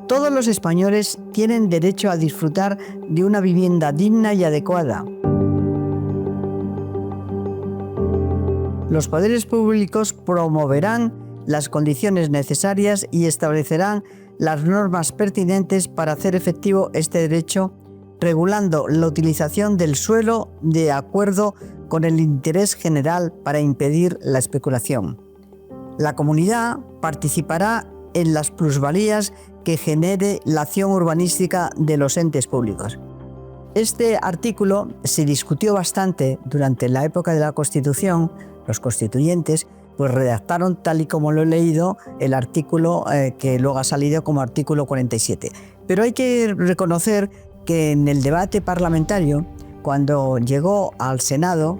Todos los españoles tienen derecho a disfrutar de una vivienda digna y adecuada. Los poderes públicos promoverán las condiciones necesarias y establecerán las normas pertinentes para hacer efectivo este derecho, regulando la utilización del suelo de acuerdo con el interés general para impedir la especulación. La comunidad participará en las plusvalías que genere la acción urbanística de los entes públicos. Este artículo se discutió bastante durante la época de la Constitución. Los constituyentes pues redactaron, tal y como lo he leído, el artículo que luego ha salido como artículo 47. Pero hay que reconocer que en el debate parlamentario, cuando llegó al Senado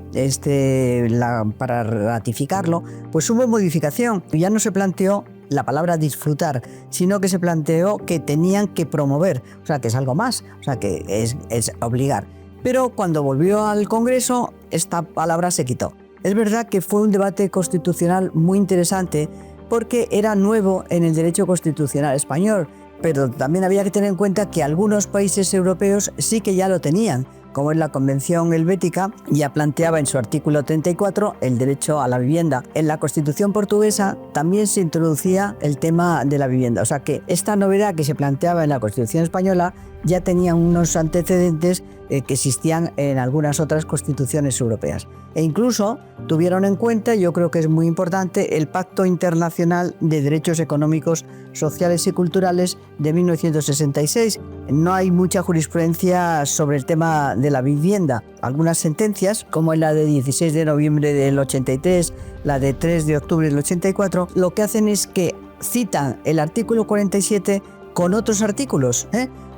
para ratificarlo, pues hubo modificación. Ya no se planteó la palabra disfrutar, sino que se planteó que tenían que promover, o sea, que es algo más, o sea, que es obligar. Pero cuando volvió al Congreso, esta palabra se quitó. Es verdad que fue un debate constitucional muy interesante porque era nuevo en el derecho constitucional español, pero también había que tener en cuenta que algunos países europeos sí que ya lo tenían, como es la Convención Helvética, ya planteaba en su artículo 34 el derecho a la vivienda. En la Constitución portuguesa también se introducía el tema de la vivienda, o sea que esta novedad que se planteaba en la Constitución española ya tenía unos antecedentes que existían en algunas otras constituciones europeas. E incluso tuvieron en cuenta, yo creo que es muy importante, el Pacto Internacional de Derechos Económicos, Sociales y Culturales de 1966. No hay mucha jurisprudencia sobre el tema de la vivienda. Algunas sentencias, como en la de 16 de noviembre del 83, la de 3 de octubre del 84, lo que hacen es que citan el artículo 47 con otros artículos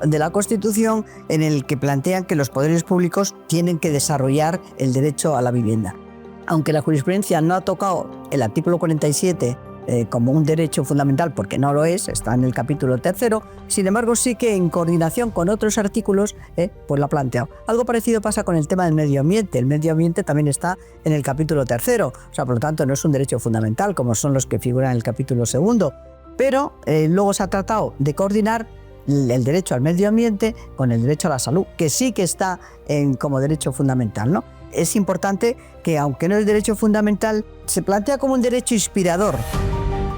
de la Constitución en el que plantean que los poderes públicos tienen que desarrollar el derecho a la vivienda. Aunque la jurisprudencia no ha tocado el artículo 47 como un derecho fundamental, porque no lo es, está en el capítulo 3, sin embargo sí que en coordinación con otros artículos pues lo ha planteado. Algo parecido pasa con el tema del medio ambiente. El medio ambiente también está en el capítulo 3, o sea, por lo tanto no es un derecho fundamental como son los que figuran en el capítulo 2, pero luego se ha tratado de coordinar el derecho al medio ambiente con el derecho a la salud, que sí que está como derecho fundamental, ¿no? Es importante que, aunque no es derecho fundamental, se plantea como un derecho inspirador.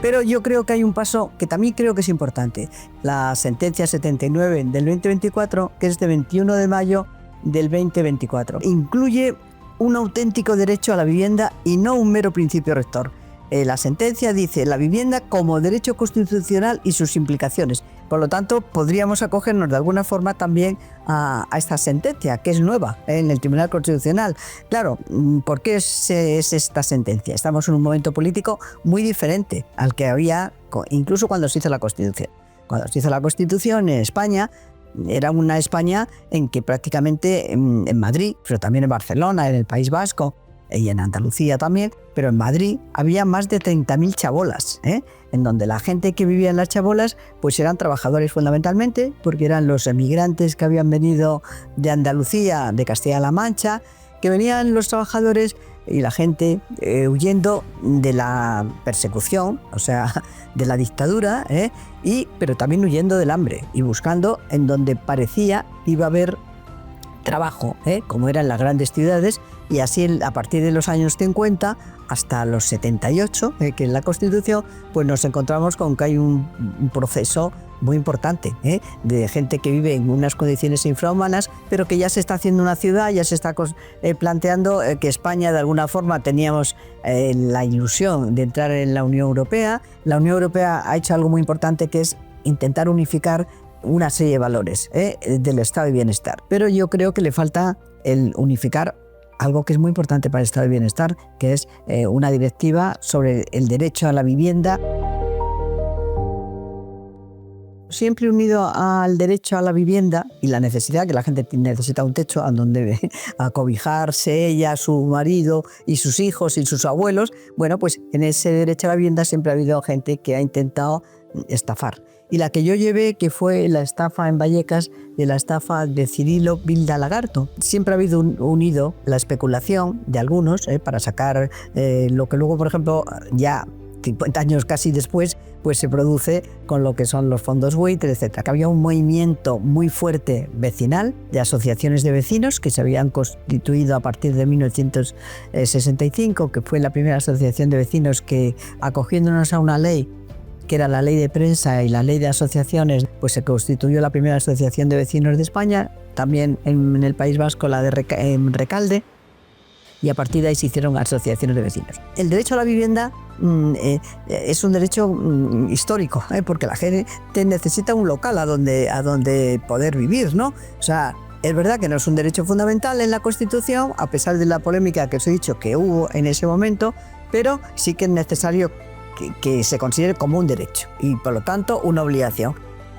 Pero yo creo que hay un paso que también creo que es importante. La sentencia 79 del 2024, que es de 21 de mayo del 2024, incluye un auténtico derecho a la vivienda y no un mero principio rector. La sentencia dice la vivienda como derecho constitucional y sus implicaciones. Por lo tanto, podríamos acogernos de alguna forma también a esta sentencia, que es nueva en el Tribunal Constitucional. Claro, ¿por qué es esta sentencia? Estamos en un momento político muy diferente al que había incluso cuando se hizo la Constitución. Cuando se hizo la Constitución en España, era una España en que prácticamente en Madrid, pero también en Barcelona, en el País Vasco, y en Andalucía también, pero en Madrid había más de 30.000 chabolas, en donde la gente que vivía en las chabolas pues eran trabajadores fundamentalmente, porque eran los emigrantes que habían venido de Andalucía, de Castilla-La Mancha, que venían los trabajadores y la gente huyendo de la persecución, o sea, de la dictadura, pero también huyendo del hambre y buscando en donde parecía iba a haber trabajo, como eran las grandes ciudades, y así a partir de los años 50 hasta los 78, que es la Constitución, pues nos encontramos con que hay un proceso muy importante, de gente que vive en unas condiciones infrahumanas, pero que ya se está haciendo una ciudad, ya se está planteando que España de alguna forma teníamos la ilusión de entrar en la Unión Europea. La Unión Europea ha hecho algo muy importante, que es intentar unificar una serie de valores del estado de bienestar, pero yo creo que le falta el unificar algo que es muy importante para el estado de bienestar, que es una directiva sobre el derecho a la vivienda. Siempre unido al derecho a la vivienda y la necesidad, que la gente necesita un techo a donde acobijarse ella, su marido y sus hijos y sus abuelos. Bueno, pues en ese derecho a la vivienda siempre ha habido gente que ha intentado estafar. Y la que yo llevé, que fue la estafa en Vallecas, de la estafa de Cirilo Vilda Lagarto. Siempre ha habido unido la especulación de algunos para sacar lo que luego, por ejemplo, ya 50 años casi después, pues se produce con lo que son los fondos buitre, etcétera. Que había un movimiento muy fuerte vecinal de asociaciones de vecinos que se habían constituido a partir de 1965, que fue la primera asociación de vecinos que, acogiéndonos a una ley que era la ley de prensa y la ley de asociaciones, pues se constituyó la primera asociación de vecinos de España, también en el País Vasco la de Recalde, y a partir de ahí se hicieron asociaciones de vecinos. El derecho a la vivienda es un derecho histórico, porque la gente necesita un local a donde poder vivir, ¿no? O sea, es verdad que no es un derecho fundamental en la Constitución, a pesar de la polémica que os he dicho que hubo en ese momento, pero sí que es necesario que se considere como un derecho y por lo tanto una obligación.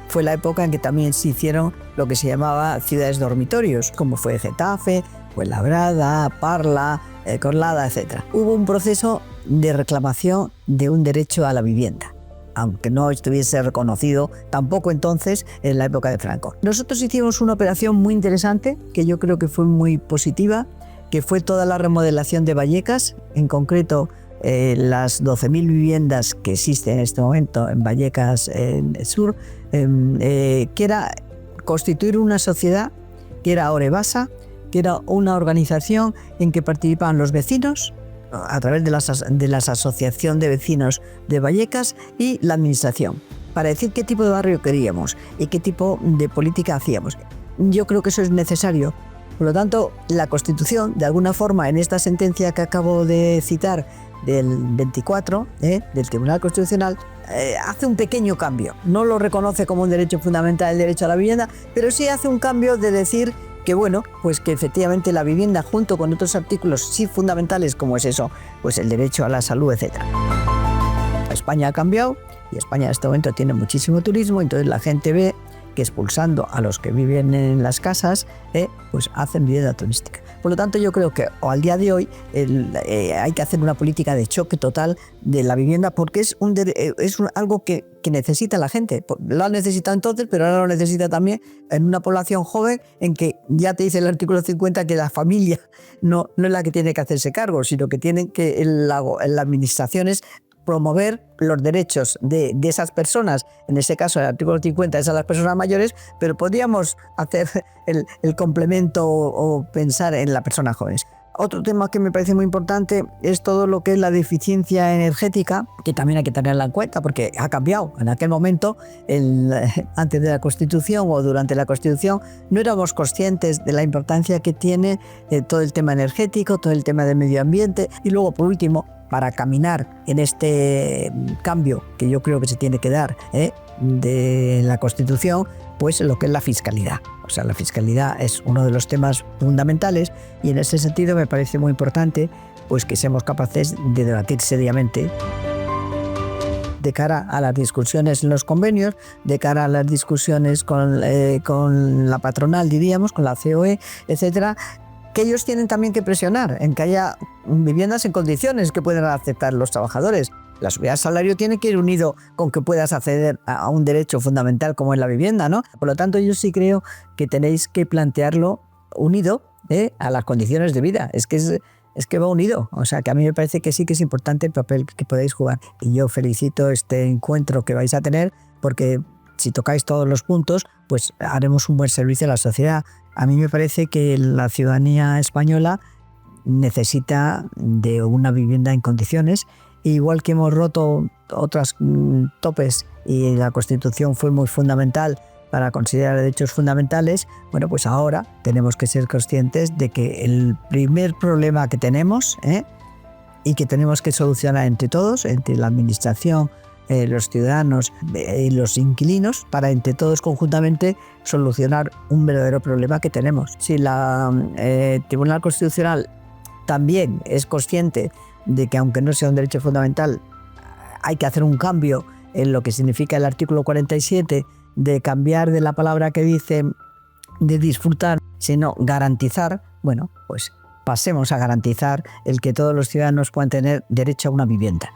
Fue la época en que también se hicieron lo que se llamaba ciudades dormitorios, como fue Getafe, Fuenlabrada, Parla, Corlada, etc. Hubo un proceso de reclamación de un derecho a la vivienda, aunque no estuviese reconocido tampoco entonces en la época de Franco. Nosotros hicimos una operación muy interesante, que yo creo que fue muy positiva, que fue toda la remodelación de Vallecas, en concreto las 12.000 viviendas que existen en este momento en Vallecas en el sur, que era constituir una sociedad que era Orebasa, que era una organización en que participaban los vecinos a través de la asociación de vecinos de Vallecas y la administración, para decir qué tipo de barrio queríamos y qué tipo de política hacíamos. Yo creo que eso es necesario. Por lo tanto, la Constitución, de alguna forma, en esta sentencia que acabo de citar, del 24, del Tribunal Constitucional, hace un pequeño cambio. No lo reconoce como un derecho fundamental el derecho a la vivienda, pero sí hace un cambio de decir que, bueno, pues que efectivamente la vivienda, junto con otros artículos sí fundamentales, como es eso, pues el derecho a la salud, etc. España ha cambiado y España en este momento tiene muchísimo turismo, entonces la gente ve que expulsando a los que viven en las casas, pues hacen vivienda turística. Por lo tanto, yo creo que al día de hoy hay que hacer una política de choque total de la vivienda, porque es algo que necesita la gente. Lo ha necesitado entonces, pero ahora lo necesita también en una población joven, en que ya te dice el artículo 50 que la familia no es la que tiene que hacerse cargo, sino que tienen que las administraciones promover los derechos de esas personas. En ese caso, el artículo 50 es a las personas mayores, pero podríamos hacer el complemento o pensar en las personas jóvenes. Otro tema que me parece muy importante es todo lo que es la deficiencia energética, que también hay que tenerla en cuenta porque ha cambiado. En aquel momento, antes de la Constitución o durante la Constitución, no éramos conscientes de la importancia que tiene todo el tema energético, todo el tema del medio ambiente. Y luego, por último, para caminar en este cambio que yo creo que se tiene que dar de la Constitución, pues lo que es la fiscalidad. O sea, la fiscalidad es uno de los temas fundamentales y en ese sentido me parece muy importante pues que seamos capaces de debatir seriamente de cara a las discusiones en los convenios, de cara a las discusiones con la patronal, diríamos, con la COE, etcétera, que ellos tienen también que presionar en que haya viviendas en condiciones que puedan aceptar los trabajadores. La subida del salario tiene que ir unido con que puedas acceder a un derecho fundamental como es la vivienda, ¿no? Por lo tanto, yo sí creo que tenéis que plantearlo unido a las condiciones de vida. Es que va unido. O sea, que a mí me parece que sí que es importante el papel que podéis jugar. Y yo felicito este encuentro que vais a tener, porque si tocáis todos los puntos, pues haremos un buen servicio a la sociedad. A mí me parece que la ciudadanía española necesita de una vivienda en condiciones. Igual que hemos roto otros topes y la Constitución fue muy fundamental para considerar derechos fundamentales, bueno, pues ahora tenemos que ser conscientes de que el primer problema que tenemos y que tenemos que solucionar entre todos, entre la administración, los ciudadanos y los inquilinos, para entre todos conjuntamente solucionar un verdadero problema que tenemos. Si la Tribunal Constitucional también es consciente de que, aunque no sea un derecho fundamental, hay que hacer un cambio en lo que significa el artículo 47, de cambiar de la palabra que dice de disfrutar, sino garantizar, bueno, pues pasemos a garantizar el que todos los ciudadanos puedan tener derecho a una vivienda.